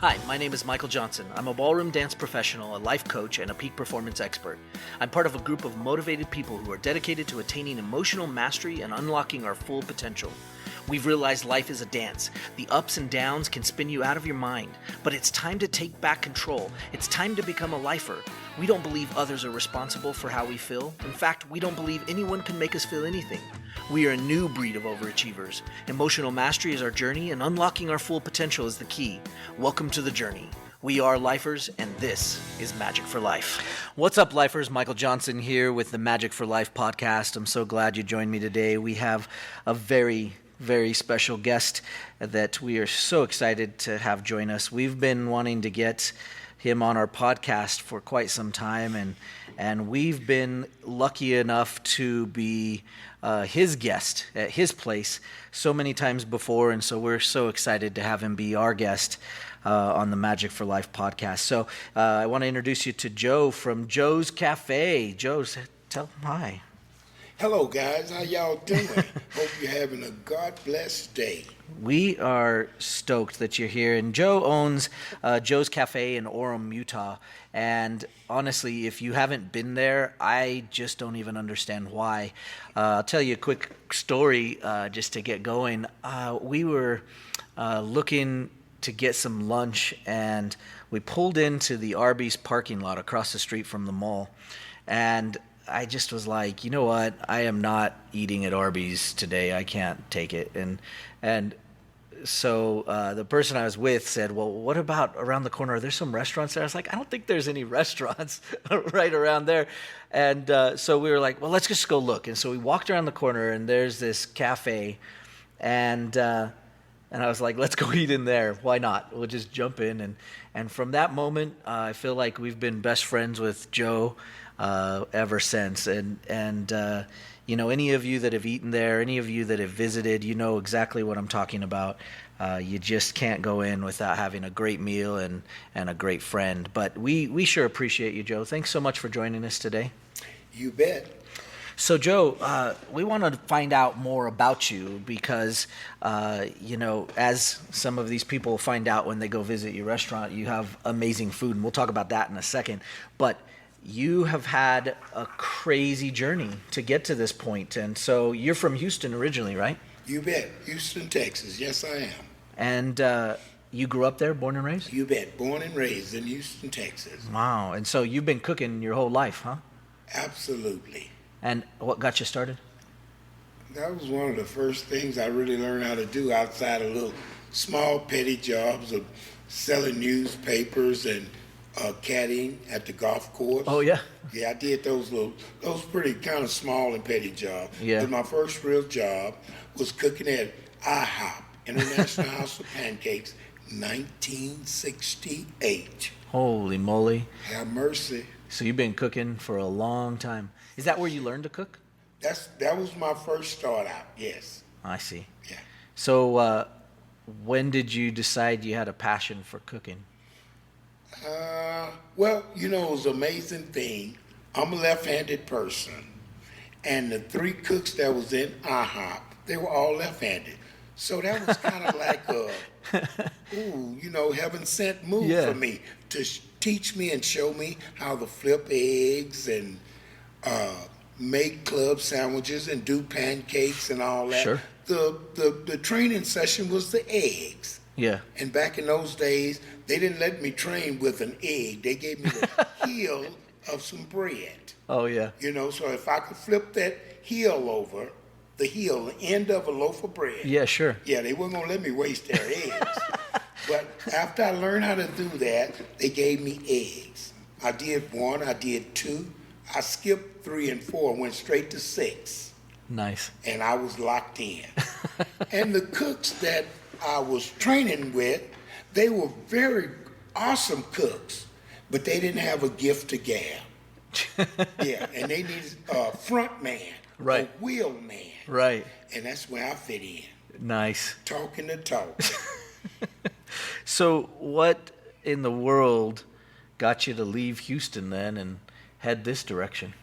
Hi, my name is Michael Johnson. I'm a ballroom dance professional, a life coach, and a peak performance expert. I'm part of a group of motivated people who are dedicated to attaining emotional mastery and unlocking our full potential. We've realized life is a dance. The ups and downs can spin you out of your mind, but it's time to take back control. It's time to become a lifer. We don't believe others are responsible for how we feel. In fact, we don't believe anyone can make us feel anything. We are a new breed of overachievers. Emotional mastery is our journey, and unlocking our full potential is the key. Welcome to the journey. We are Lifers, and this is Magic for Life. What's up, Lifers? Michael Johnson here with the Magic for Life podcast. I'm so glad you joined me today. We have a very special guest that we are so excited to have join us. We've been wanting to get him on our podcast for quite some time, and we've been lucky enough to be his guest at his place so many times before, and so we're so excited to have him be our guest on the Magic for Life podcast. So I want to introduce you to Joe from Joe's Cafe. Joe, tell him hi. Hello, guys. How y'all doing? Hope you're having a God-blessed day. We are stoked that you're here. And Joe owns Joe's Cafe in Orem, Utah. And honestly, if you haven't been there, I just don't even understand why. I'll tell you a quick story just to get going. We were looking to get some lunch, and we pulled into the Arby's parking lot across the street from the mall. And I just was like, you know what? I am not eating at Arby's today. I can't take it. And so the person I was with said, well, what about around the corner? Are there some restaurants there? I was like, I don't think there's any restaurants right around there. And so we were like, well, let's just go look. And so we walked around the corner, and there's this cafe. And I was like, let's go eat in there. Why not? We'll just jump in. And from that moment, I feel like we've been best friends with Joe ever since. And you know, any of you that have eaten there, any of you that have visited, you know exactly what I'm talking about. You just can't go in without having a great meal and a great friend. But we sure appreciate you, Joe. Thanks so much for joining us today. You bet. So, Joe, we want to find out more about you because, you know, as some of these people find out when they go visit your restaurant, you have amazing food, and we'll talk about that in a second. But you have had a crazy journey to get to this point, and so you're from Houston originally, right? You bet. Houston, Texas. Yes, I am. And you grew up there, born and raised? You bet. Born and raised in Houston, Texas. Wow. And so you've been cooking your whole life, huh? Absolutely. And what got you started? That was one of the first things I really learned how to do outside of little small petty jobs of selling newspapers and caddying at the golf course. Oh, yeah? Yeah, I did those pretty kind of small and petty jobs. Yeah. But my first real job was cooking at IHOP, International House of Pancakes, 1968. Holy moly. Have mercy. So you've been cooking for a long time. Is that where you learned to cook? That was my first start out, yes. I see. Yeah. So when did you decide you had a passion for cooking? Well, you know, it was an amazing thing. I'm a left-handed person, and the three cooks that was in IHOP, they were all left-handed. So that was kind of like a, heaven sent move for me to teach me and show me how to flip eggs and make club sandwiches and do pancakes and all that. Sure. The training session was the eggs. Yeah. And back in those days, they didn't let me train with an egg. They gave me the heel of some bread. Oh, yeah. You know, so if I could flip that heel over, the end of a loaf of bread. Yeah, sure. Yeah, they weren't going to let me waste their eggs. But after I learned how to do that, they gave me eggs. I did 1, I did 2. I skipped 3 and 4, went straight to 6. Nice. And I was locked in. And the cooks that I was training with, they were very awesome cooks, but they didn't have a gift to gab. Yeah, and they needed a front man, right, a wheel man. Right. And that's where I fit in. Nice. Talking the talk. So what in the world got you to leave Houston then and head this direction?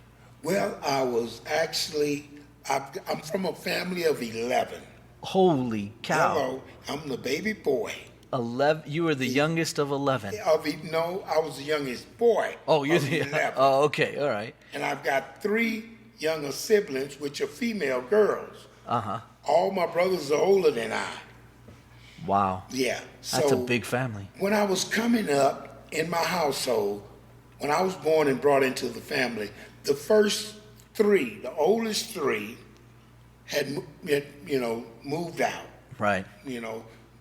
Well, I was actually, I'm from a family of 11. Holy cow. Hello, I'm the baby boy. 11. You were the youngest of 11. No, I was the youngest boy. Oh, you're of the. 11. Oh, okay. All right. And I've got 3 younger siblings, which are female girls. Uh huh. All my brothers are older than I. Wow. Yeah. That's a So big family. when I was coming up in my household, when I was born and brought into the family, the first 3, the oldest 3, had moved out. Right.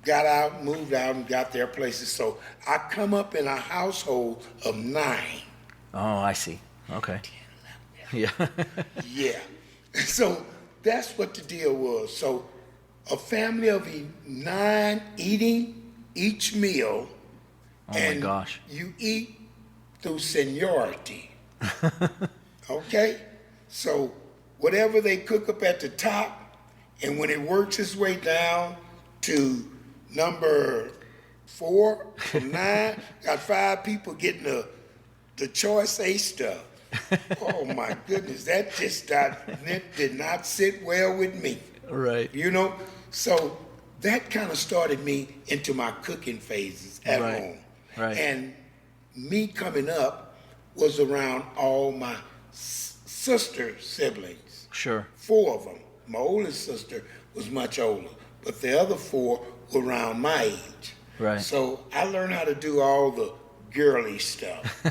Got out, moved out, and got their places. So I come up in a household of 9. Oh, I see. Okay. Yeah. Yeah. So that's what the deal was. So a family of 9 eating each meal. Oh my and gosh. You eat through seniority. Okay? So whatever they cook up at the top, and when it works its way down to number 4 from 9, got 5 people getting the choice A stuff. Oh my goodness, that just did not sit well with me. Right. So that kind of started me into my cooking phases at Right. home. Right. And me coming up was around all my sister siblings. Sure. 4 of them. My oldest sister was much older, but the other 4 were around my age. Right. So I learned how to do all the girly stuff.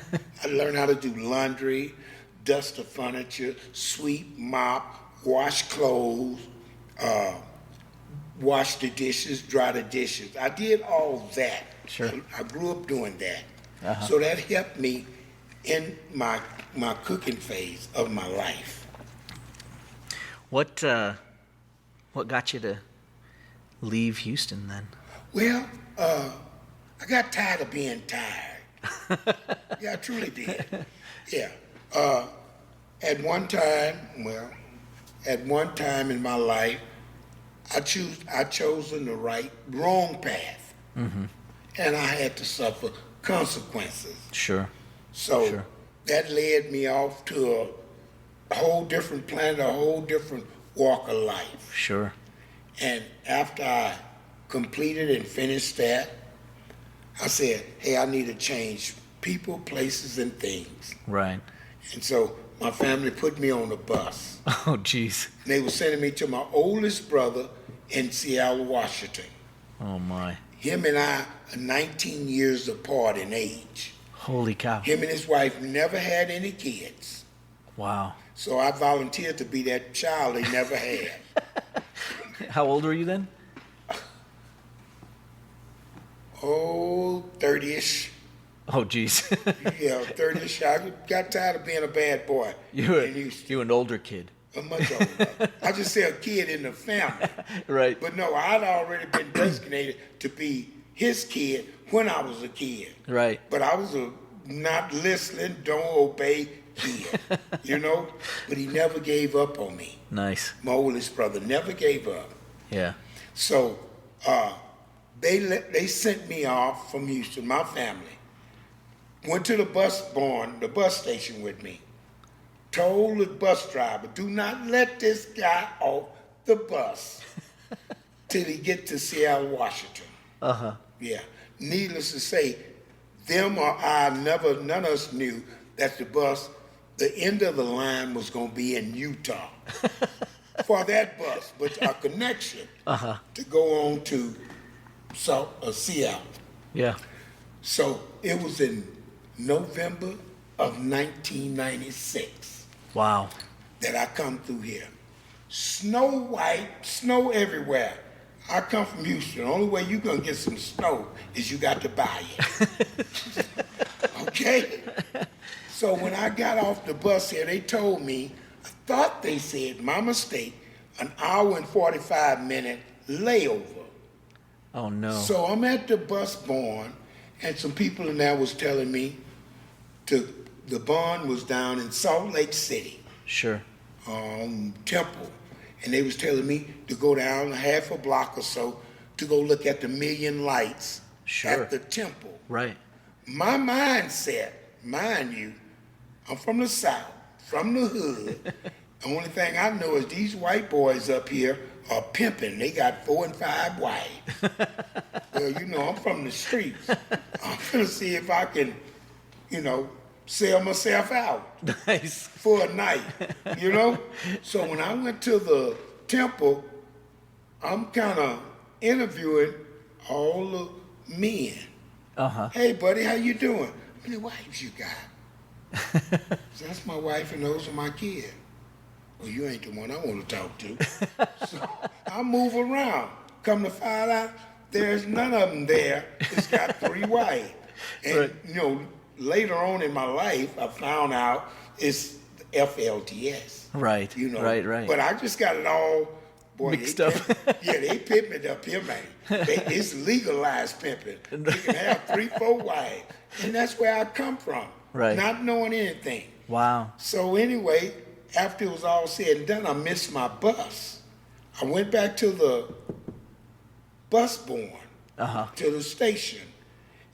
I learned how to do laundry, dust the furniture, sweep, mop, wash clothes, wash the dishes, dry the dishes. I did all that. Sure. I grew up doing that. Uh-huh. So that helped me in my cooking phase of my life. What got you to leave Houston then? Well, I got tired of being tired. Yeah, I truly did. Yeah. At one time in my life, I chosen the wrong path. Mm-hmm. And I had to suffer consequences. Sure. So Sure. that led me off to a whole different planet, a whole different walk of life. Sure. And after I completed and finished that, I said, hey, I need to change people, places, and things. Right. And so my family put me on a bus. Oh, geez. They were sending me to my oldest brother in Seattle, Washington. Oh, my. Him and I are 19 years apart in age. Holy cow. Him and his wife never had any kids. Wow. So I volunteered to be that child they never had. How old were you then? Oh, 30-ish. Oh, geez. Yeah, 30-ish. I got tired of being a bad boy. You And were an older kid. much older. I just say a kid in the family. Right. But no, I'd already been designated to be his kid when I was a kid. Right. But I was a not listening, don't obey kid, But he never gave up on me. Nice. My oldest brother never gave up. Yeah. So they sent me off from Houston, my family. Went to the bus station with me. Told the bus driver, do not let this guy off the bus till he get to Seattle, Washington. Uh-huh. Yeah. Needless to say, them or I none of us knew that the end of the line was going to be in Utah for that bus, but a connection to go on to Seattle. Yeah. So it was in November of 1996 Wow. that I come through here. Snow white, snow everywhere. I come from Houston. The only way you're going to get some snow is you got to buy it. Okay? So when I got off the bus here, they told me, I thought they said, my mistake, an hour and 45-minute layover. Oh, no. So I'm at the bus barn, and some people in there was telling me the barn was down in Salt Lake City, Sure. Temple. And they was telling me to go down a half a block or so to go look at the million lights Sure. at the temple. Right. My mindset, mind you, I'm from the South, from the hood. The only thing I know is these white boys up here are pimping. They got 4 and 5 wives. Well, you know, I'm from the streets. I'm gonna see if I can, you know, sell myself out Nice. for a night, you know? So when I went to the temple, I'm kind of interviewing all the men. Uh-huh. Hey, buddy, how you doing? How many wives you got? So that's my wife and those are my kids. Well, you ain't the one I want to talk to. So I move around. Come to find out, there's none of them there that's got 3 wives. And, Right. you know, later on in my life, I found out it's FLDS. Right. You know, Right. But I just got it all Mixed they up. Yeah, they pimping up here, man. It's legalized pimping. You can have 3, 4 wives, and that's where I come from. Right. Not knowing anything. Wow. So anyway, after it was all said and done, I missed my bus. I went back to the bus barn, Uh-huh. to the station,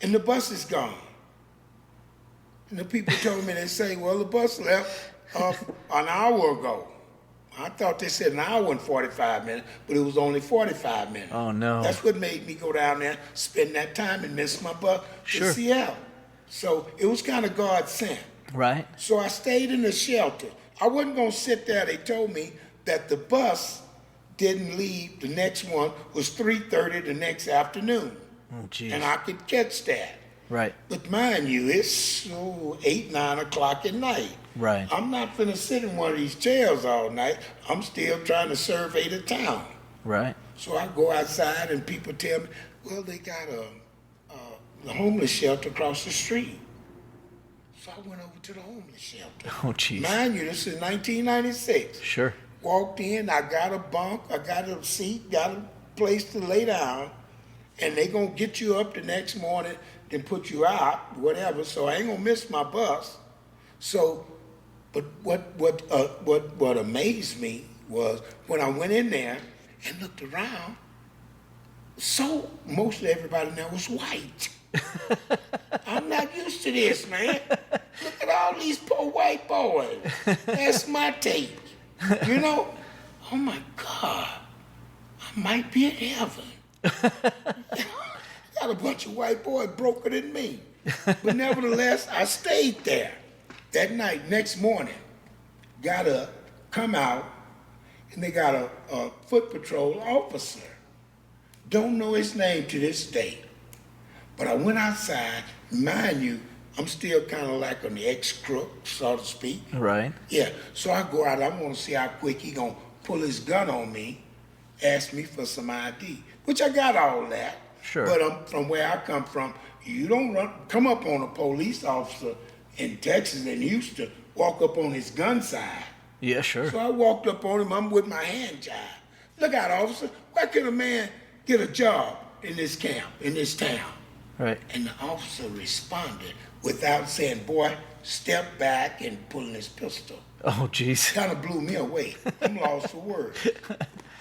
and the bus is gone. And the people told me, they say, well, the bus left an hour ago. I thought they said an hour and 45 minutes, but it was only 45 minutes. Oh, no. That's what made me go down there, spend that time, and miss my bus Sure. to Seattle. So it was kind of God sent. Right. So I stayed in the shelter. I wasn't going to sit there. They told me that the bus didn't leave. The next one was 3:30 the next afternoon. Oh, geez. And I could catch that. Right. But mind you, it's 8, 9 o'clock at night. Right. I'm not finna sit in one of these chairs all night. I'm still trying to survey the town. Right. So I go outside and people tell me, well, they got a homeless shelter across the street. So I went over to the homeless shelter. Oh, geez. Mind you, this is 1996. Sure. Walked in, I got a bunk, I got a seat, got a place to lay down, and they gonna get you up the next morning, then put you out, whatever. So I ain't gonna miss my bus. So, but what amazed me was when I went in there and looked around, so most of everybody in there was white. I'm not used to this, man. Look at all these poor white boys. That's my take. You know? Oh my God. I might be in heaven. Got a bunch of white boys broker than me. But nevertheless, I stayed there. That night, next morning, got up, come out, and they got a foot patrol officer. Don't know his name to this day. But I went outside, mind you, I'm still kind of like on the ex-crook, so to speak. Right. Yeah, so I go out, I want to see how quick he gonna pull his gun on me, ask me for some ID, which I got all that. Sure. But from where I come from, you don't come up on a police officer in Texas and used to walk up on his gun side. Yeah, sure. So I walked up on him, I'm with my hand jive. Look out, officer, why can a man get a job in this camp, in this town? Right. And the officer responded without saying, boy, step back and pulling his pistol. Oh, geez. Kind of blew me away. I'm lost for words.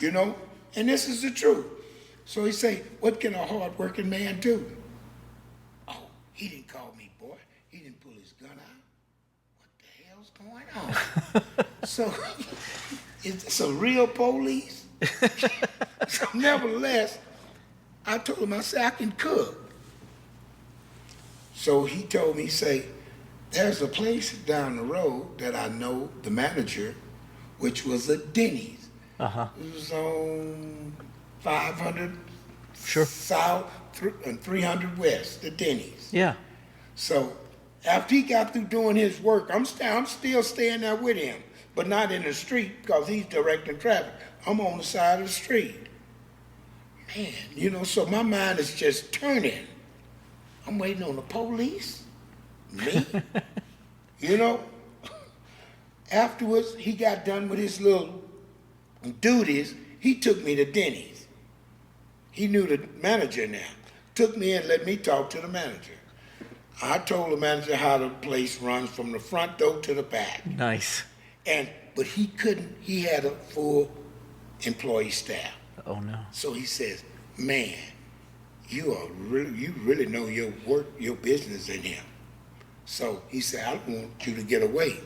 You know? And this is the truth. So he say, what can a hard-working man do? Oh, he didn't call me boy. He didn't pull his gun out. What the hell's going on? So, is this a real police? So nevertheless, I told him, I said, I can cook. So he told me, say, there's a place down the road that I know the manager, which was a Denny's. Uh-huh. It was on 500 Sure. South and 300 West, the Denny's. Yeah. So after he got through doing his work, I'm still staying there with him, but not in the street because he's directing traffic. I'm on the side of the street. Man, you know, so my mind is just turning. I'm waiting on the police. Me? You know? Afterwards, he got done with his little duties. He took me to Denny's. He knew the manager now. Took me and let me talk to the manager. I told the manager how the place runs from the front door to the back. Nice. But he couldn't, he had a full employee staff. Oh, no. So he says, man, you really know your work, your business in here. So he said, I don't want you to get away.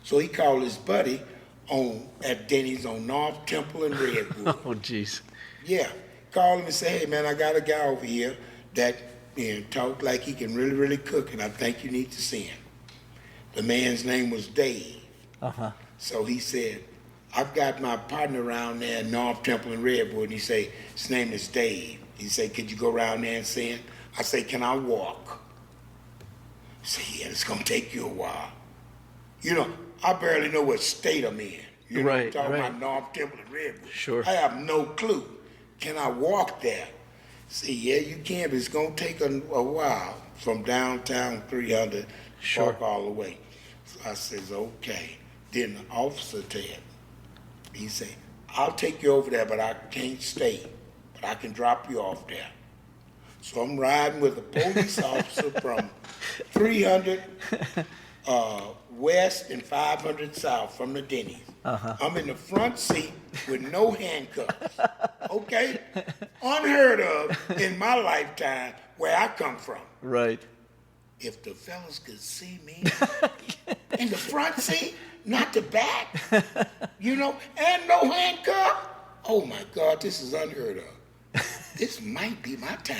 So he called his buddy, at Denny's on North Temple and Redwood. Oh, jeez. Yeah. Call him and say, hey, man, I got a guy over here that talk like he can really, really cook, and I think you need to see him. The man's name was Dave. Uh-huh. So he said, I've got my partner around there at North Temple and Redwood, and he say, his name is Dave. He said, could you go around there and see him? I say, can I walk? He said, yeah, it's going to take you a while. You know, I barely know what state I'm in. You know, Right, I'm talking right. about North Temple and Redwood. Sure. I have no clue. Can I walk there? See, yeah, you can, but it's going to take a while from downtown 300 Sure. walk all the way. So I says, okay. Then the officer tell me, he said, I'll take you over there, but I can't stay. But I can drop you off there. So I'm riding with a police officer from 300 west and 500 south from the Denny's. Uh-huh. I'm in the front seat with no handcuffs. Okay? Unheard of in my lifetime where I come from. Right. If the fellas could see me in the front seat, not the back, you know, and no handcuff. Oh my God, this is unheard of. This might be my town.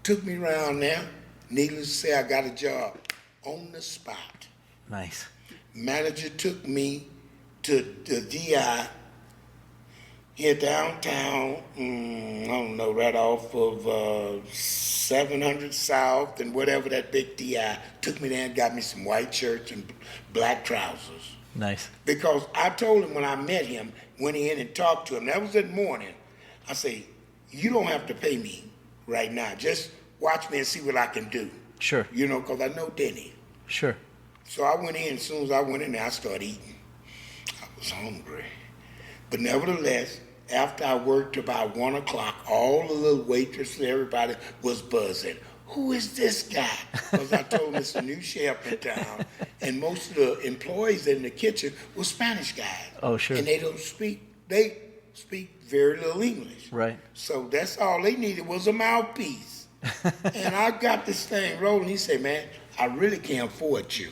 Took me around there. Needless to say, I got a job on the spot. Nice. Manager took me to the DI here downtown, I don't know, right off of 700 South and whatever that big DI. Took me there and got me some white shirts and black trousers. Nice. Because I told him when I met him, went in and talked to him, that was in the morning, I say, you don't have to pay me right now. Just watch me and see what I can do. Sure. You know, because I know Denny. Sure. So I went in. As soon as I went in there, I started eating. I was hungry. But nevertheless, after I worked about 1 o'clock, all the little waitresses, everybody was buzzing. Who is this guy? Because I told them it's a new chef in town. And most of the employees in the kitchen were Spanish guys. Oh, sure. And they speak very little English. Right. So that's all they needed was a mouthpiece. And I got this thing rolling. He said, man, I really can't afford you.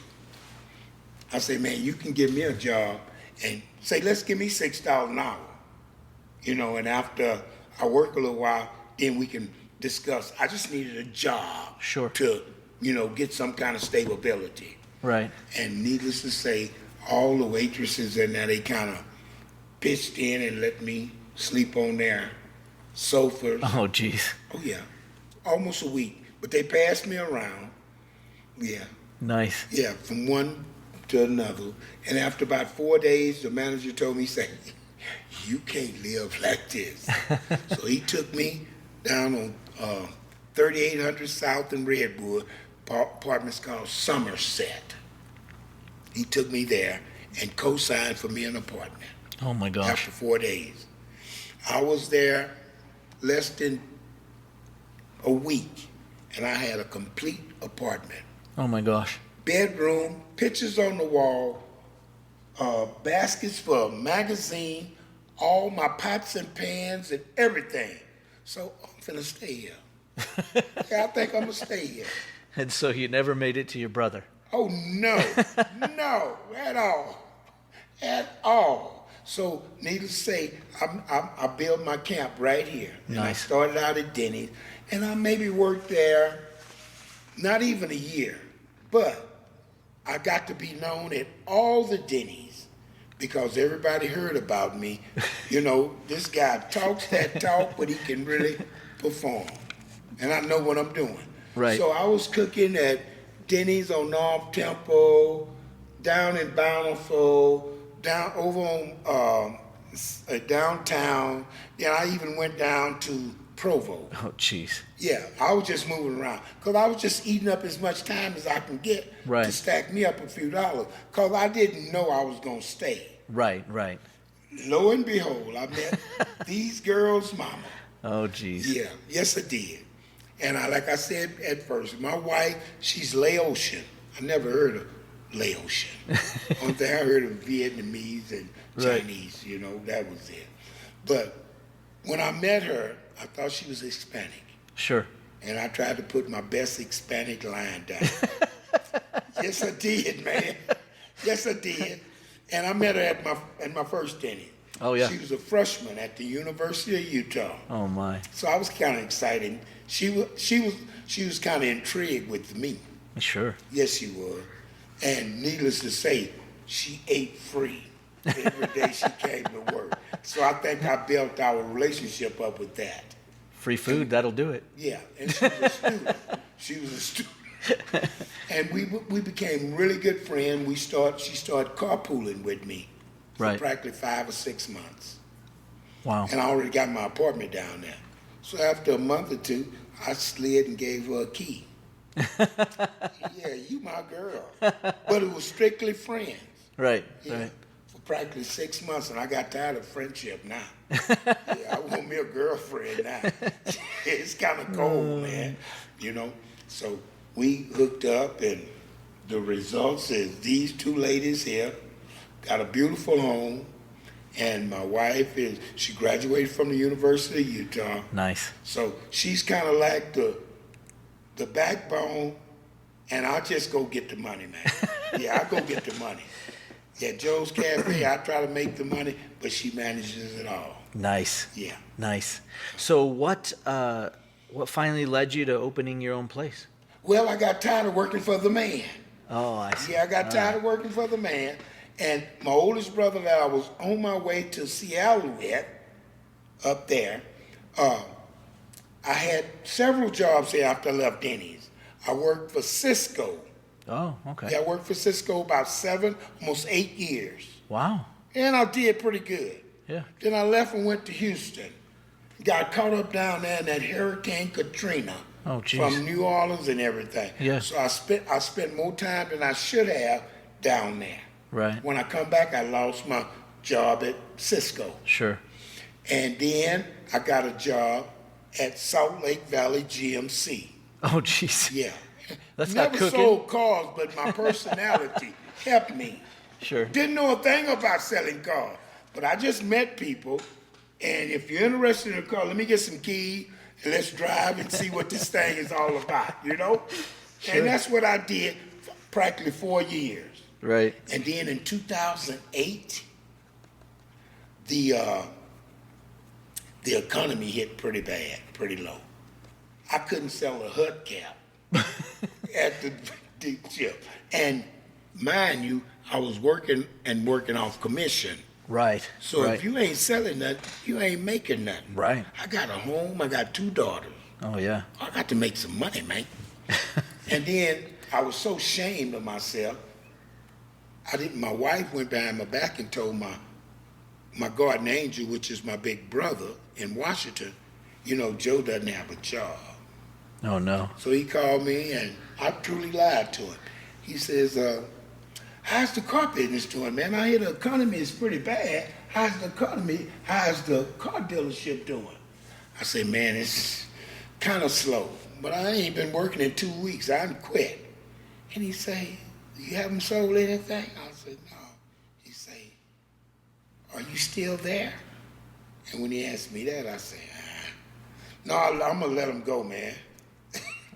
I say, man, you can give me a job and say, let's give me $6 an hour. You know, and after I work a little while, then we can discuss. I just needed a job. Sure. To, you know, get some kind of stability. Right. And needless to say, all the waitresses in there, they kind of pitched in and let me sleep on their sofas. Oh, jeez. Oh, yeah. Almost a week. But they passed me around. Yeah. Nice. Yeah, from one to another. And after about 4 days, the manager told me, say, you can't live like this. So he took me down on 3800 South in Redwood, apartments called Somerset. He took me there and co-signed for me an apartment. Oh, my gosh. After 4 days. I was there less than a week, and I had a complete apartment. Oh, my gosh. Bedroom, pictures on the wall, baskets for a magazine, all my pots and pans and everything. So I'm finna stay here. Yeah, I think I'm gonna stay here. And so you never made it to your brother. Oh no, no, at all. So needless to say, I built my camp right here. And I Nice. started out at Denny's, and I maybe worked there not even a year, but I got to be known at all the Denny's because everybody heard about me. You know, this guy talks that talk, but he can really perform. And I know what I'm doing. Right. So I was cooking at Denny's on North Temple, down in Bountiful, down over on downtown. Then I even went down to Provo. Oh, jeez. Yeah, I was just moving around because I was just eating up as much time as I can get Right. to stack me up a few dollars because I didn't know I was going to stay. Right, right. Lo and behold, I met these girls' mama. Oh, jeez. Yeah, yes, I did. And like I said at first, my wife, she's Laotian. I never heard of Laotian. Only thing I heard of Vietnamese and Right. Chinese, you know, that was it. But when I met her, I thought she was Hispanic. Sure. And I tried to put my best Hispanic line down. Yes, I did, man. Yes, I did. And I met her at my first Denny's. Oh, yeah. She was a freshman at the University of Utah. Oh, my. So I was kind of excited. She was kind of intrigued with me. Sure. Yes, she was. And needless to say, she ate free every day she came to work. So I think I built our relationship up with that. Free food, that'll do it. Yeah, and she was a student. She was a student. And we became really good friends. She started carpooling with me for Right. practically 5 or 6 months. Wow. And I already got my apartment down there. So after a month or two, I slid and gave her a key. Yeah, you my girl. But it was strictly friends. Right. Yeah, Right. for practically 6 months, and I got tired of friendship now. Yeah, I want me a girlfriend now. It's kind of cold, man. You know. So we hooked up, and the results is these two ladies here got a beautiful home, and my wife she graduated from the University of Utah. Nice. So she's kind of like the backbone, and I'll just go get the money, man. Yeah, I go get the money. Yeah, Joe's Cafe, I try to make the money, but she manages it all. Nice. Yeah. Nice. So what finally led you to opening your own place? Well, I got tired of working for the man. Oh, I see. Yeah, I got tired of working for the man. And my oldest brother that I was on my way to Seattle with, up there, I had several jobs there after I left Denny's. I worked for Cisco. Oh, okay. Yeah, I worked for Cisco about 7, almost 8 years. Wow. And I did pretty good. Yeah. Then I left and went to Houston. Got caught up down there in that Hurricane Katrina. Oh, geez. From New Orleans and everything. Yeah. So I spent more time than I should have down there. Right. When I come back, I lost my job at Cisco. Sure. And then I got a job at Salt Lake Valley GMC. Oh, jeez. Yeah. That's not Never cooking. sold cars, but my personality helped me. Sure. Didn't know a thing about selling cars, but I just met people. And if you're interested in a car, let me get some keys and let's drive and see what this thing is all about, you know? Sure. And that's what I did for practically 4 years. Right. And then in 2008, the economy hit pretty bad, pretty low. I couldn't sell a HUD cap at the ship. And mind you, I was working off commission. Right. So right. if you ain't selling nothing, you ain't making nothing. Right. I got a home, I got 2 daughters. Oh, yeah. I got to make some money, man. And then I was so ashamed of myself. My wife went behind my back and told my guardian angel, which is my big brother in Washington, Joe doesn't have a job. Oh, no. So he called me, and I truly lied to him. He says, how's the car business doing, man? I hear the economy is pretty bad. How's the car dealership doing? I said, man, it's kind of slow, but I ain't been working in 2 weeks. I quit. And he say, you haven't sold anything? I said, no. He say, are you still there? And when he asked me that, I said, no, I'm going to let him go, man.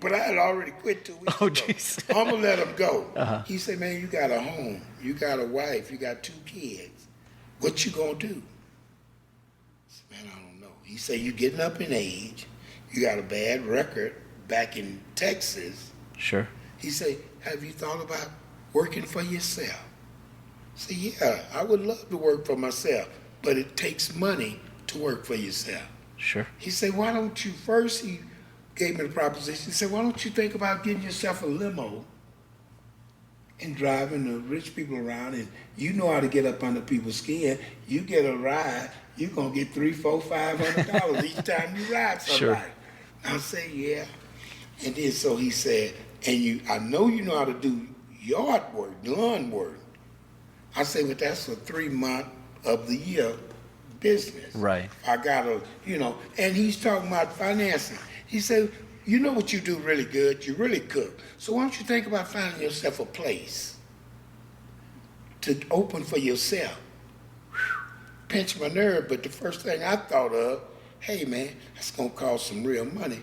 But I had already quit 2 weeks Oh, ago. jeez. I'm going to let him go. Uh-huh. He said, man, you got a home. You got a wife. You got 2 kids. What you going to do? I said, man, I don't know. He said, you getting up in age. You got a bad record back in Texas. Sure. He said, have you thought about working for yourself? I said, yeah, I would love to work for myself, but it takes money to work for yourself. Sure. He said, why don't you first, he gave me the proposition, he said, why don't you think about getting yourself a limo and driving the rich people around, and you know how to get up under people's skin. You get a ride, you're going to get $300, $400, $500 each time you ride somebody. Sure. I say, yeah. And then so he said, I know you know how to do yard work, lawn work. I say, but that's a 3 month of the year business. Right. I got and he's talking about financing. He said, you know what you do really good? You really cook. So why don't you think about finding yourself a place to open for yourself? Pinch my nerve, but the first thing I thought of, hey man, that's gonna cost some real money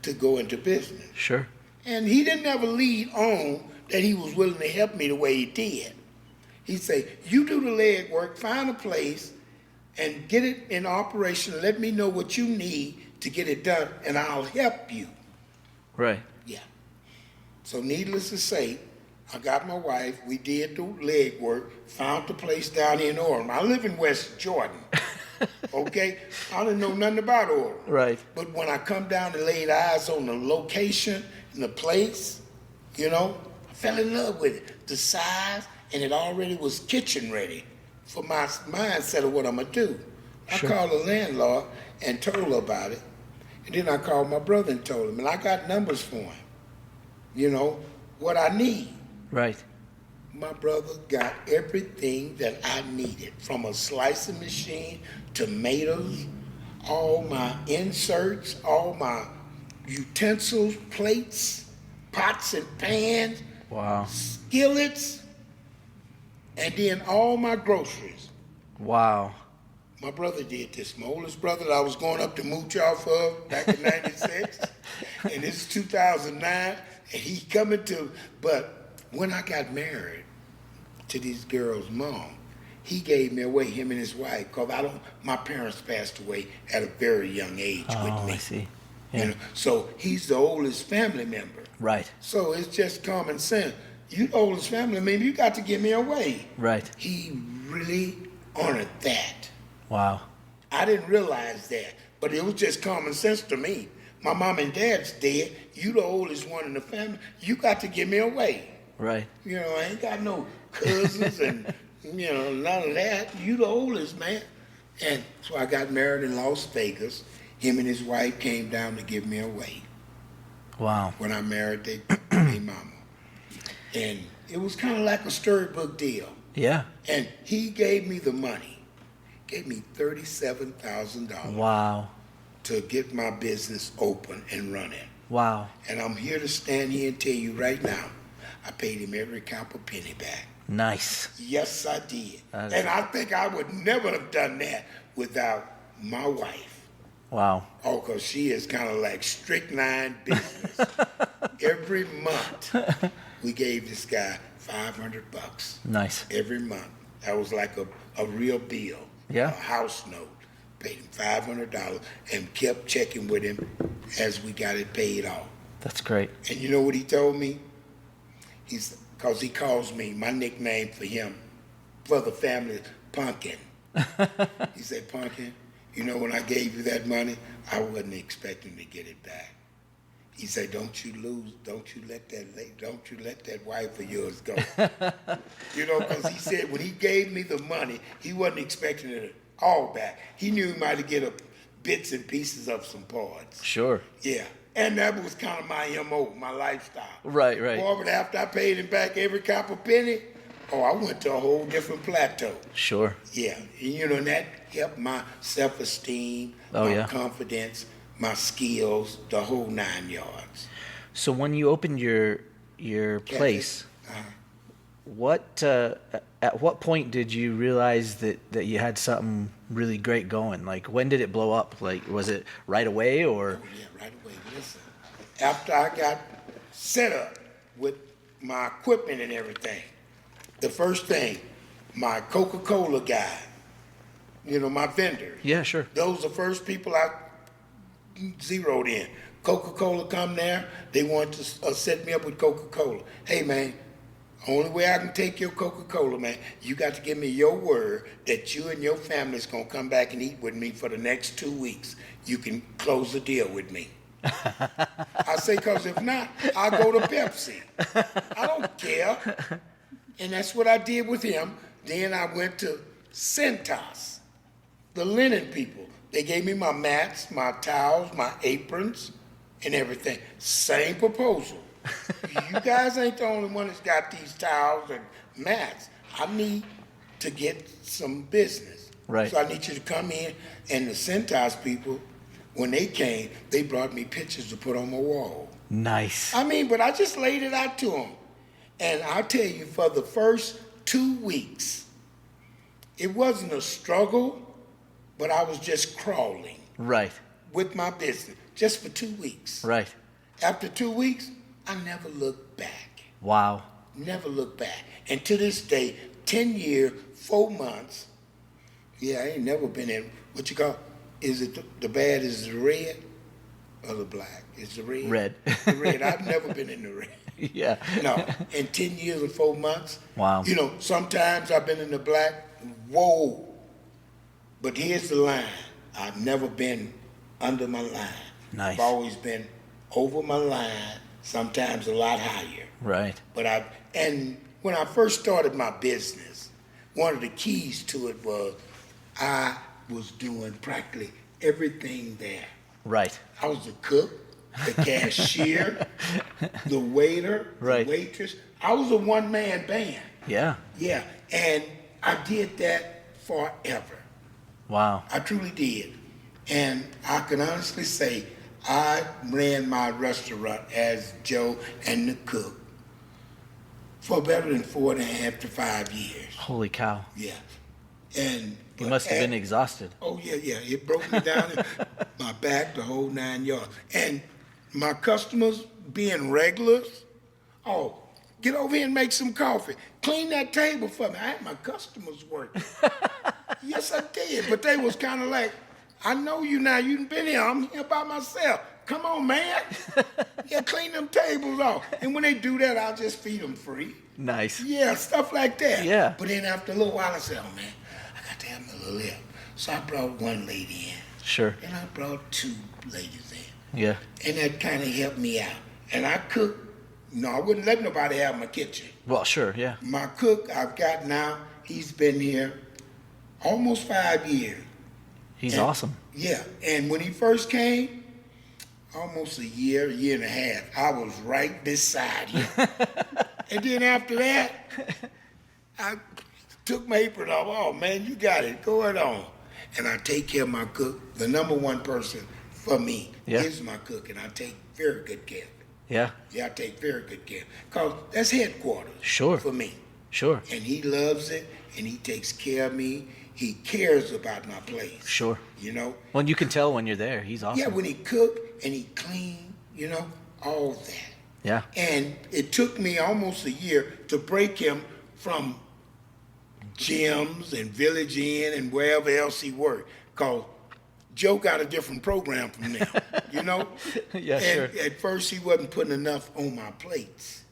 to go into business. Sure. And he didn't ever lead on that he was willing to help me the way he did. He say, you do the leg work, find a place, and get it in operation. Let me know what you need to get it done, and I'll help you. Right. Yeah. So needless to say, I got my wife. We did the leg work, found the place down here in Orem. I live in West Jordan. Okay? I didn't know nothing about Orem. Right. But when I come down and laid eyes on the location and the place, you know, I fell in love with it. The size, and it already was kitchen ready for my mindset of what I'm going to do. I called the landlord and told her about it. And then I called my brother and told him. And I got numbers for him. You know, what I need. Right. My brother got everything that I needed, from a slicing machine, tomatoes, all my inserts, all my utensils, plates, pots and pans, Wow. skillets, and then all my groceries. Wow. My brother did this. My oldest brother that I was going up to mooch off of back in 96, and this is 2009, and he coming to, but when I got married to these girls' mom, he gave me away, him and his wife, because my parents passed away at a very young age with me. I see. Yeah. You know, so he's the oldest family member. Right. So it's just common sense. You the oldest family member, you got to give me away. Right. He really honored that. Wow. I didn't realize that, but it was just common sense to me. My mom and dad's dead. You the oldest one in the family. You got to give me away. Right. You know, I ain't got no cousins and, you know, none of that. You the oldest, man. And so I got married in Las Vegas. Him and his wife came down to give me away. Wow. When I married their mama. And it was kind of like a storybook deal. Yeah. And he gave me the money. Gave me $37,000 Wow. to get my business open and running. Wow. And I'm here to stand here and tell you right now, I paid him every copper penny back. Nice. Yes, I did. That is- And I think I would never have done that without my wife. Wow. Oh, because she is kind of like strychnine business. Every month, we gave this guy $500 Nice. every month. That was like a real bill. Yeah. A house note. Paid him $500 and kept checking with him as we got it paid off. That's great. And you know what he told me? Because he calls me, my nickname for him, for the family, is Pumpkin. He said, Pumpkin, you know, when I gave you that money, I wasn't expecting to get it back. He said, don't you let that wife of yours go. You know, because he said when he gave me the money, he wasn't expecting it all back. He knew he might get bits and pieces of some parts. Sure. Yeah. And that was kind of my MO, my lifestyle. Right. Boy, but after I paid him back every copper penny, I went to a whole different plateau. Sure. Yeah. And, you know, and that helped my self-esteem, my confidence, my skills, the whole 9 yards. So when you opened your place, at what point did you realize that you had something really great going? Like, when did it blow up? Like, was it right away or? Oh, yeah, right away. Listen, after I got set up with my equipment and everything, the first thing, my Coca-Cola guy, you know, my vendors. Yeah, sure. Those are the first people I zeroed in. Coca-Cola come there, they want to set me up with Coca-Cola. Hey, man, only way I can take your Coca-Cola, man, you got to give me your word that you and your family's going to come back and eat with me for the next 2 weeks. You can close the deal with me. I say, because if not, I'll go to Pepsi. I don't care. And that's what I did with him. Then I went to Centos, the linen people. They gave me my mats, my towels, my aprons, and everything. Same proposal. You guys ain't the only one that's got these towels and mats. I need to get some business. Right. So I need you to come in. And the Centos people, when they came, they brought me pictures to put on my wall. Nice. I mean, but I just laid it out to them. And I'll tell you, for the first 2 weeks, it wasn't a struggle, but I was just crawling. Right. With my business, just for 2 weeks. Right. After 2 weeks, I never looked back. Wow. Never looked back. And to this day, 10 years, 4 months. Yeah, I ain't never been in, what you call, is it the bad is the red or the black? Is the red? Red. The red. I've never been in the red. Yeah. No, in 10 years and 4 months. Wow. You know, sometimes I've been in the black. Whoa. But here's the line. I've never been under my line. Nice. I've always been over my line, sometimes a lot higher. Right. But and when I first started my business, one of the keys to it was I was doing practically everything there. Right. I was the cook, the cashier, the waiter, Right. the waitress. I was a one-man band. Yeah. Yeah, and I did that forever. Wow. I truly did. And I can honestly say I ran my restaurant as Joe and the cook for better than 4.5 to 5 years. Holy cow. Yeah. And You must have been exhausted. Oh yeah, yeah. It broke me down in my back, the whole 9 yards. And my customers being regulars, oh, get over here and make some coffee. Clean that table for me. I had my customers working. Yes, I did. But they was kind of like, I know you now. You done been here. I'm here by myself. Come on, man. Yeah, clean them tables off. And when they do that, I'll just feed them free. Nice. Yeah, stuff like that. Yeah. But then after a little while, I said, oh, man, I got to have a little help. So I brought one lady in. Sure. And I brought 2 ladies in. Yeah. And that kind of helped me out. And I cook. No, I wouldn't let nobody have my kitchen. Well, sure. Yeah. My cook I've got now, he's been here almost 5 years. He's And- awesome. Yeah, and when he first came, almost a year and a half, I was right beside him. And then after that, I took my apron off. Oh, man, you got it. Go ahead on. And I take care of my cook. The number one person for me Yeah. is my cook, and I take very good care of it. Yeah. Yeah, I take very good care. Because that's headquarters Sure. for me. Sure. And he loves it, and he takes care of me. He cares about my place. Sure. You know? Well, you can tell when you're there. He's awesome. Yeah, when he cook and he clean, you know, all that. Yeah. And it took me almost a year to break him from gyms and Village Inn and wherever else he worked. Because Joe got a different program from them, you know? Yeah, And sure. at first he wasn't putting enough on my plates.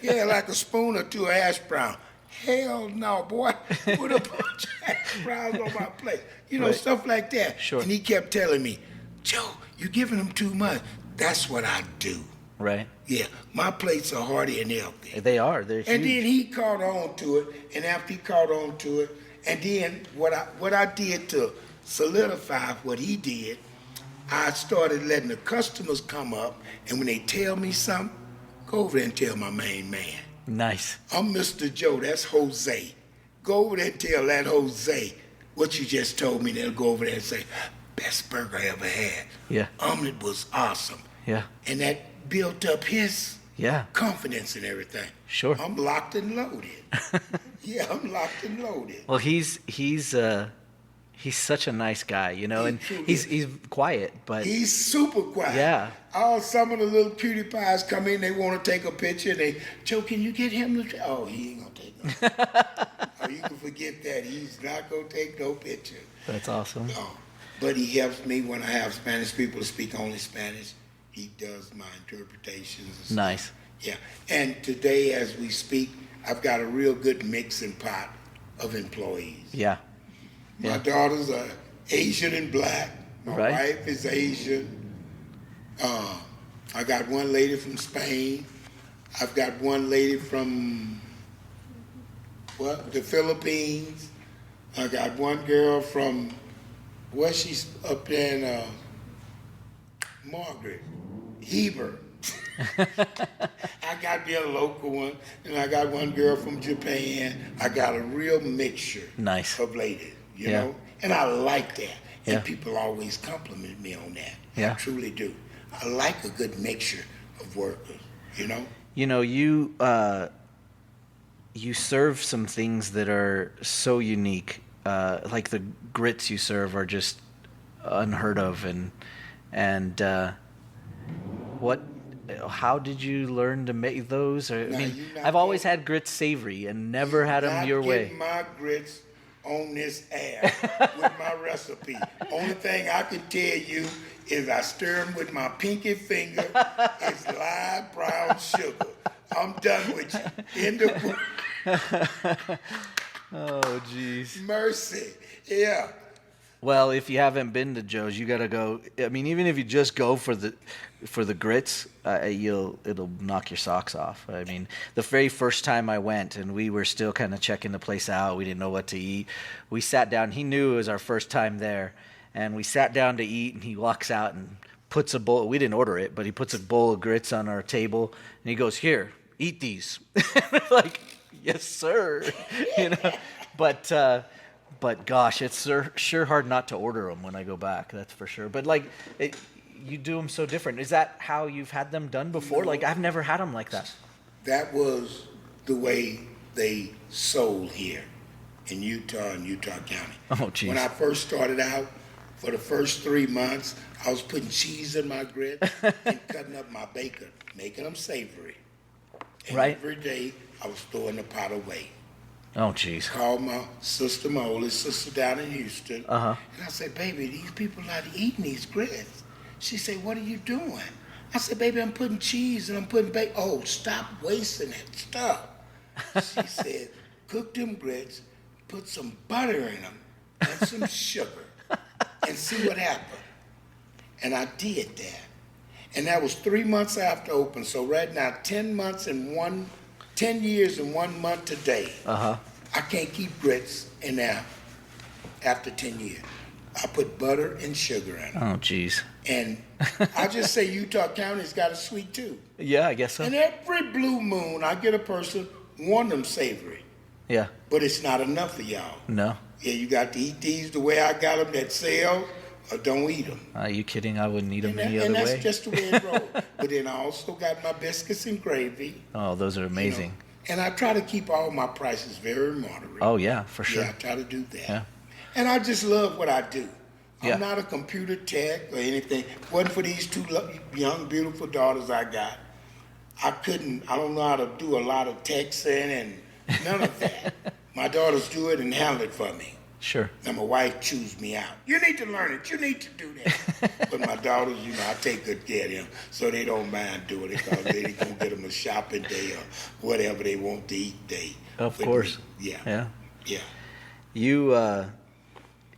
Yeah, like a spoon or 2 of hash brown. Hell no, boy. Put a bunch of hash browns on my plate. You know, Right. stuff like that. Sure. And he kept telling me, Joe, you're giving them too much. That's what I do. Right. Yeah, my plates are hearty and healthy. They are. They're huge. And then he caught on to it, and after he caught on to it, and then what I did to solidify what he did, I started letting the customers come up, and when they tell me something, go over there and tell my main man. Nice. I'm Mr. Joe, that's Jose. Go over there and tell that Jose what you just told me. They'll go over there and say, best burger I ever had. Yeah. Omelet was awesome. Yeah. And that built up his Yeah. confidence and everything. Sure. I'm locked and loaded. Yeah, I'm locked and loaded. Well, he's such a nice guy, you know, He and truly he's quiet, but He's super quiet. Yeah. Oh, some of the little cutie pies come in, they want to take a picture. They, Joe, can you get him to? Oh, he ain't gonna take no. Oh, you can forget that. He's not gonna take no picture. that's awesome. No. But he helps me when I have Spanish people to speak only Spanish. He does my interpretations. And stuff. Nice. Yeah. And today, as we speak, I've got a real good mixing pot of employees. Yeah. My Yeah. daughters are Asian and black. My Right. wife is Asian. I got one lady from Spain. I've got one lady from the Philippines. I got one girl from she's up there in Margaret, Heber. I got me a local one, and I got one girl from Japan. I got a real mixture Nice. of ladies, you Yeah. know, and I like that. And Yeah. people always compliment me on that. Yeah. I truly do. I like a good mixture of workers, you know. You know, you serve some things that are so unique. Like the grits you serve are just unheard of, and what how did you learn to make those? Or, I Now, mean, you not I've always getting- had grits savory and never had them Not your way. getting my grits on this air with my recipe. Only thing I can tell you is I stir them with my pinky finger. It's live brown sugar. I'm done with you. End of Oh, jeez. mercy. Yeah. Well, if you haven't been to Joe's, you gotta go. I mean, even if you just go for the grits, it'll knock your socks off. I mean, the very first time I went, and we were still kind of checking the place out. We didn't know what to eat. We sat down. He knew it was our first time there, and we sat down to eat. And he walks out and puts a bowl. We didn't order it, but he puts a bowl of grits on our table, and he goes, "Here, eat these." Like, yes, sir. You know, but. But gosh, it's sure hard not to order them when I go back. That's for sure. But like, you do them so different. Is that how you've had them done before? No. Like, I've never had them like that. That was the way they sold here in Utah and Utah County. Oh, geez. When I first started out, for the first 3 months, I was putting cheese in my grits and cutting up my bacon, making them savory. And Right. every day, I was throwing the pot away. Oh, jeez. Called my sister, my oldest sister down in Houston. Uh-huh. And I said, baby, these people not eating these grits. She said, what are you doing? I said, baby, I'm putting cheese and I'm putting bacon. Oh, stop wasting that stuff. She said, cook them grits, put some butter in them and some sugar and see what happened. And I did that. And that was 3 months after open. So right now, 10 years and 1 month today. Uh-huh. I can't keep grits in there after 10 years. I put butter and sugar in them. Oh, jeez. And I just say Utah County's got a sweet tooth. Yeah, I guess so. And every blue moon, I get a person want them savory. Yeah. But it's not enough for y'all. No. Yeah, you got to eat these the way I got them that sell, or don't eat them. Are you kidding? I wouldn't eat them And, any that, other and that's way. just the way it rolls. But then I also got my biscuits and gravy. Oh, those are you know. amazing. And I try to keep all my prices very moderate. Oh, yeah, for sure. Yeah, I try to do that. Yeah. And I just love what I do. I'm Yeah. not a computer tech or anything. Wasn't for these two young, beautiful daughters I got, I don't know how to do a lot of texting and none of that. My daughters do it and handle it for me. Sure. And my wife chews me out. You need to learn it. You need to do that. But my daughters, I take good care of them, so they don't mind doing it because they gonna get them a shopping day or whatever they want to eat day. Of with course. me. Yeah. Yeah.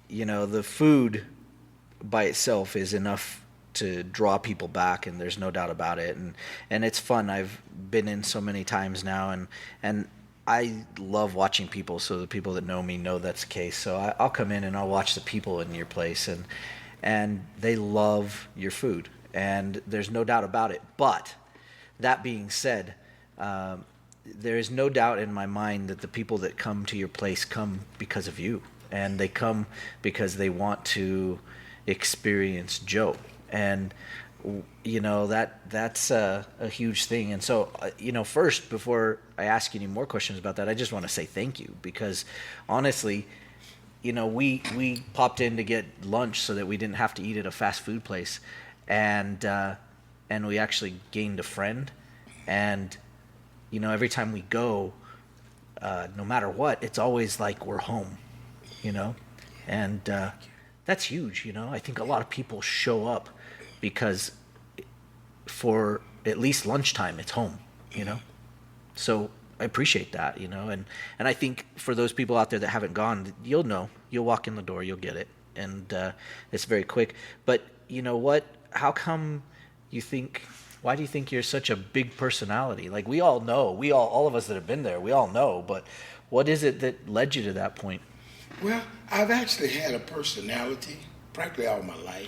Yeah. The food by itself is enough to draw people back, and there's no doubt about it. And it's fun. I've been in so many times now, and I love watching people. So the people that know me know that's the case. So I'll come in and I'll watch the people in your place, and they love your food, and there's no doubt about it. But that being said, there is no doubt in my mind that the people that come to your place come because of you, and they come because they want to experience Joe. And that's a huge thing. And so first, before I ask you any more questions about that, I just want to say thank you, because honestly, we popped in to get lunch so that we didn't have to eat at a fast food place, and we actually gained a friend. And every time we go, no matter what, it's always like we're home, and that's huge. I think a lot of people show up because for at least lunchtime, it's home, So I appreciate that, and I think for those people out there that haven't gone, you'll walk in the door, you'll get it, and it's very quick. But you know what? How come why do you think you're such a big personality? Like, we all know, all of us that have been there, we all know, but what is it that led you to that point? Well, I've actually had a personality practically all my life.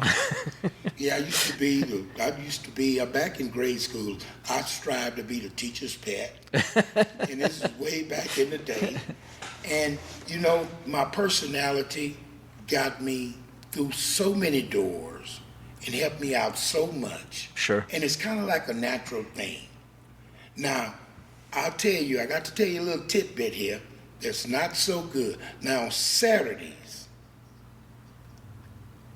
Yeah, I used to be back in grade school, I strived to be the teacher's pet. And this is way back in the day. And, my personality got me through so many doors and helped me out so much. Sure. And it's kind of like a natural thing. Now, I got to tell you a little tidbit here that's not so good. Now, on Saturdays,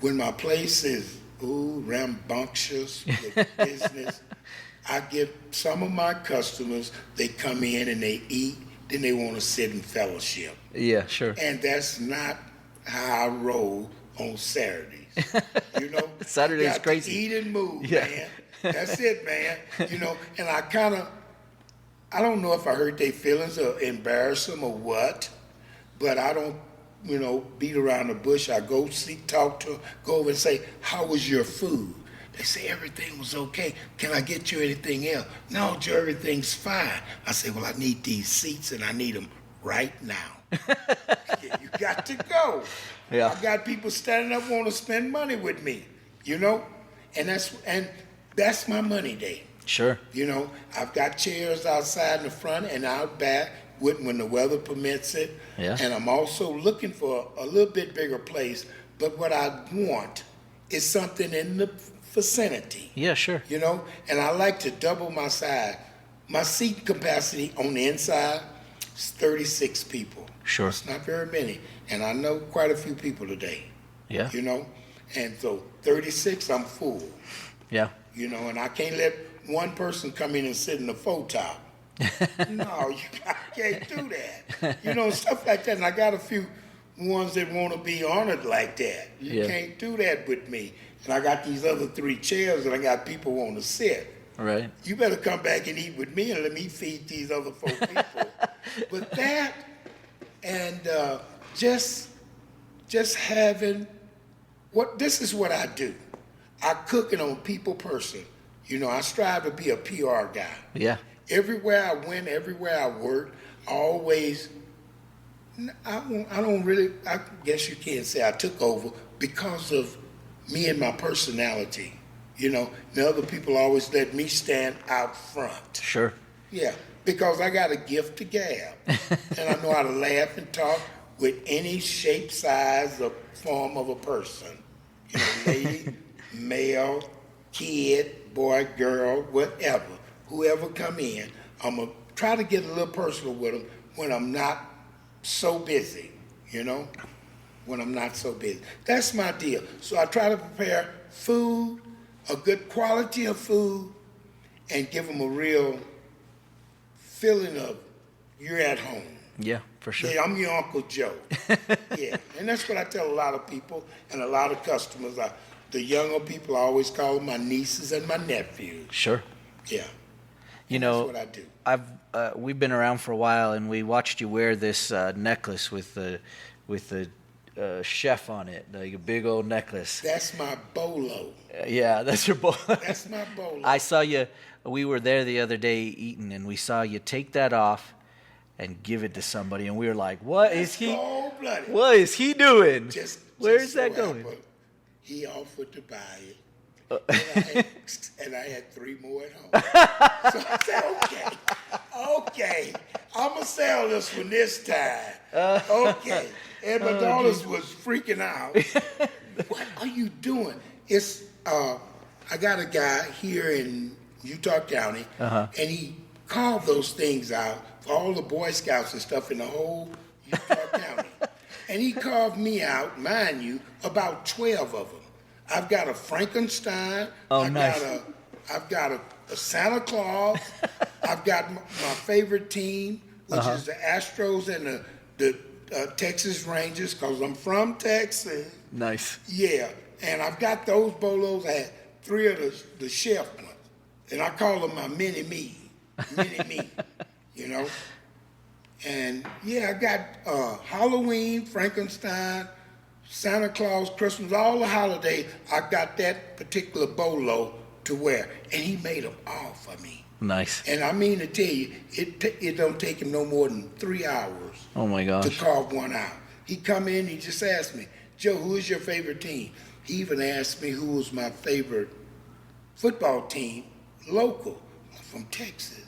when my place is rambunctious with business, I get some of my customers, they come in and they eat, then they want to sit and fellowship. Yeah, sure. And that's not how I roll on Saturdays. You know, Saturday's you got crazy. to eat and move, Yeah. man. That's it, man. You know, and I don't know if I hurt their feelings or embarrass them or what, but I don't, beat around the bush. I go talk to them, go over and say, how was your food? They say, everything was okay. Can I get you anything else? No, Joe, everything's fine. I say, well, I need these seats and I need them right now. Yeah, you got to go. Yeah. I got people standing up want to spend money with me, and that's my money day. Sure. I've got chairs outside in the front and out back when the weather permits it. Yeah. And I'm also looking for a little bit bigger place, but what I want is something in the vicinity. Yeah, sure. And I like to double my size. My seat capacity on the inside is 36 people. Sure. It's not very many. And I know quite a few people today. Yeah. And so 36, I'm full. Yeah. And I can't let one person come in and sit in the faux top. No, I can't do that. Stuff like that. And I got a few ones that want to be honored like that. You can't do that with me. And I got these other 3 chairs and I got people want to sit. Right. You better come back and eat with me and let me feed these other 4 people. But that and just having this is what I do. I cook it on people person. I strive to be a PR guy. Yeah. Everywhere I went, everywhere I worked, I guess you can't say I took over because of me and my personality. The other people always let me stand out front. Sure. Yeah, because I got a gift to gab. And I know how to laugh and talk with any shape, size, or form of a person. Lady, male, kid, boy, girl, whatever. Whoever come in, I'm going to try to get a little personal with them when I'm not so busy, when I'm not so busy. That's my deal. So I try to prepare food, a good quality of food, and give them a real feeling of you're at home. Yeah, for sure. Yeah, I'm your Uncle Joe. Yeah, and that's what I tell a lot of people and a lot of customers. The younger people, I always call them my nieces and my nephews. Sure. Yeah. That's what I do. We've been around for a while, and we watched you wear this necklace with the chef on it, like a big old necklace. That's my bolo. Yeah, that's your bolo. That's my bolo. I saw you. We were there the other day eating, and we saw you take that off and give it to somebody, and we were like, "What is he? Cold-blooded. What is he doing? Where's that so going?" He offered to buy it. And I had 3 more at home. So I said, okay, I'm going to sell this one this time. Okay. And my daughters was freaking out. What are you doing? I got a guy here in Utah County, and he carved those things out for all the Boy Scouts and stuff in the whole Utah County. And he carved me out, mind you, about 12 of them. I've got a Frankenstein. Nice. I've got a Santa Claus. I've got my favorite team, which is the Astros and the Texas Rangers, because I'm from Texas. Nice. Yeah, and I've got those bolos. I had 3 of the chef ones, and I call them my mini-me. And yeah, I got Halloween, Frankenstein, Santa Claus, Christmas, all the holidays, I got that particular bolo to wear. And he made them all for me. Nice. And I mean to tell you, it don't take him no more than 3 hours Oh my gosh. to carve one out. He come in, he just asked me, Joe, who is your favorite team? He even asked me who was my favorite football team, local, from Texas.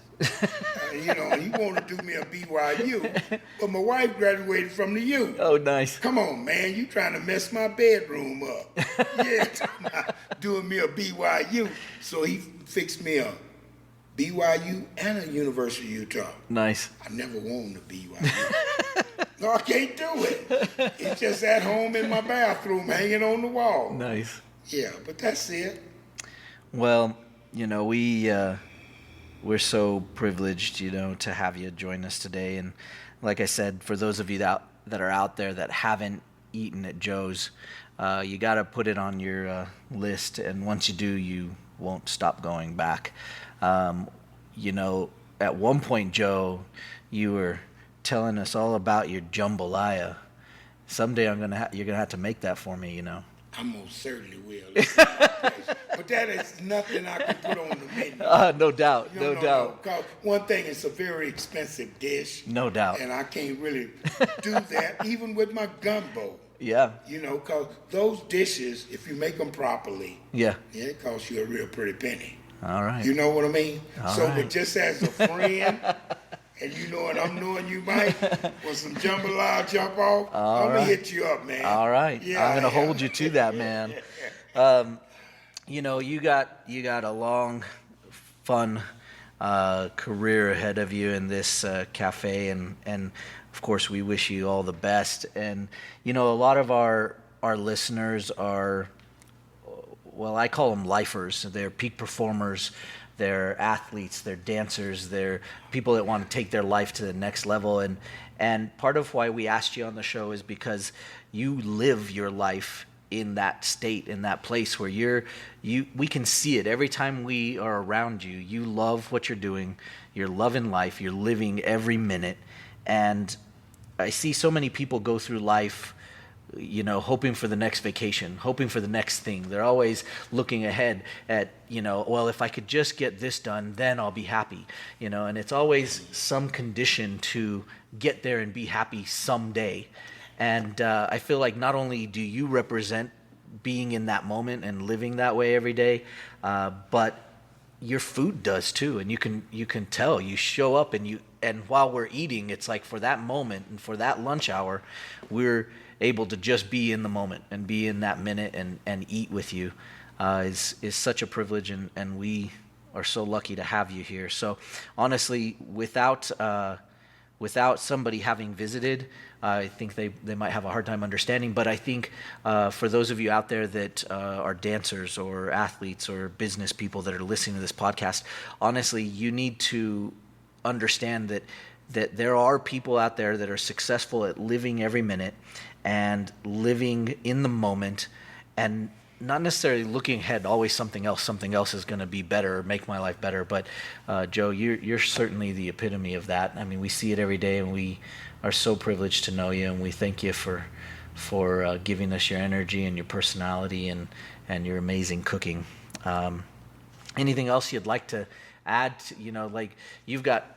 And he wanted to do me a BYU, but my wife graduated from the U. Oh, nice. Come on, man, you trying to mess my bedroom up. Yeah, doing me a BYU. So he fixed me a BYU and a University of Utah. Nice. I never wanted a BYU. No, I can't do it. It's just at home in my bathroom hanging on the wall. Nice. Yeah, but that's it. Well, we're so privileged, to have you join us today. And like I said, for those of you that are out there that haven't eaten at Joe's, you got to put it on your list. And once you do, you won't stop going back. At one point, Joe, you were telling us all about your jambalaya. Someday you're gonna have to make that for me. I most certainly will. But that is nothing I can put on the menu. No doubt, no doubt. 'Cause one thing, it's a very expensive dish. No doubt. And I can't really do that, even with my gumbo. Yeah. Because those dishes, if you make them properly, yeah, it costs you a real pretty penny. All right. You know what I mean? All right. But just as a friend, and and I'm knowing you might, when some jambalaya jump off, I'm going to hit you up, man. All right. Yeah, I'm going to hold you to that, man. You got a long, fun career ahead of you in this cafe, and of course we wish you all the best. And a lot of our listeners are, well, I call them lifers. They're peak performers, they're athletes, they're dancers, they're people that want to take their life to the next level. And part of why we asked you on the show is because you live your life in that state, in that place where we can see it every time we are around you. You love what you're doing, you're loving life, you're living every minute. And I see so many people go through life hoping for the next vacation, hoping for the next thing. They're always looking ahead at, well, if I could just get this done, then I'll be happy, and it's always some condition to get there and be happy someday. And I feel like not only do you represent being in that moment and living that way every day, but your food does too. And you can tell, you show up and while we're eating, it's like for that moment and for that lunch hour, we're able to just be in the moment and be in that minute and eat with you is such a privilege, and we are so lucky to have you here. So honestly, without somebody having visited, I think they might have a hard time understanding. But I think for those of you out there that are dancers or athletes or business people that are listening to this podcast, honestly, you need to understand that there are people out there that are successful at living every minute and living in the moment, and not necessarily looking ahead, always something else is going to be better or make my life better. But Joe, you're certainly the epitome of that. I mean, we see it every day, and we are so privileged to know you, and we thank you for giving us your energy and your personality and your amazing cooking. Anything else you'd like to add? Like you've got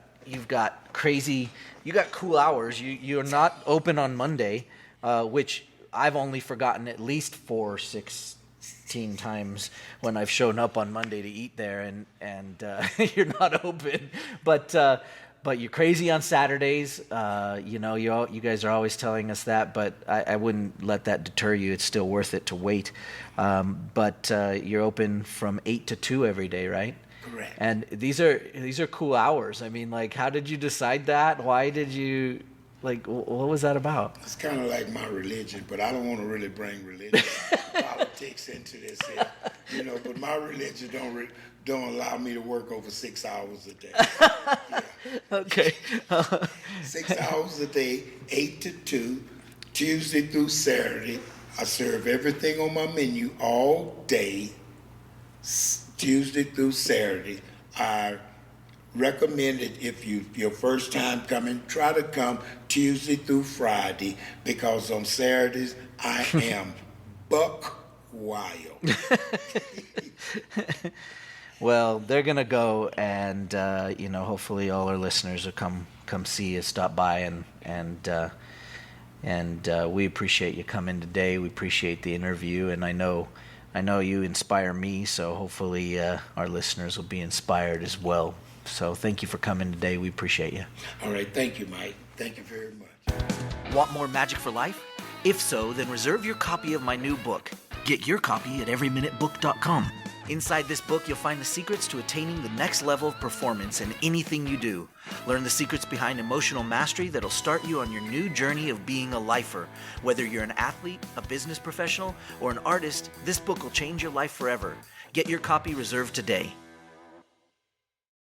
cool hours. You're not open on Monday, which I've only forgotten at least 4 or 16 times when I've shown up on Monday to eat there, and you're not open. But you're crazy on Saturdays. You guys are always telling us that, but I wouldn't let that deter you. It's still worth it to wait. But you're open from 8 to 2 every day, right? Correct. And these are cool hours. I mean, like, how did you decide that? Why did you, like, what was that about? It's kind of like my religion, but I don't want to really bring religion and politics into this here. But my religion don't allow me to work over 6 hours a day. Yeah. Okay. 6 hours a day, 8 to 2, Tuesday through Saturday. I serve everything on my menu all day, Tuesday through Saturday. I recommend it if your first time coming, try to come Tuesday through Friday, because on Saturdays I am buck wild. Well, they're gonna go, and hopefully all our listeners will come see you, stop by, and we appreciate you coming today. We appreciate the interview, and I know you inspire me, so hopefully our listeners will be inspired as well. So thank you for coming today. We appreciate you. All right, thank you, Mike. Thank you very much. Want more magic for life? If so, then reserve your copy of my new book. Get your copy at everyminutebook.com. Inside this book, you'll find the secrets to attaining the next level of performance in anything you do. Learn the secrets behind emotional mastery that'll start you on your new journey of being a lifer. Whether you're an athlete, a business professional, or an artist, this book will change your life forever. Get your copy reserved today.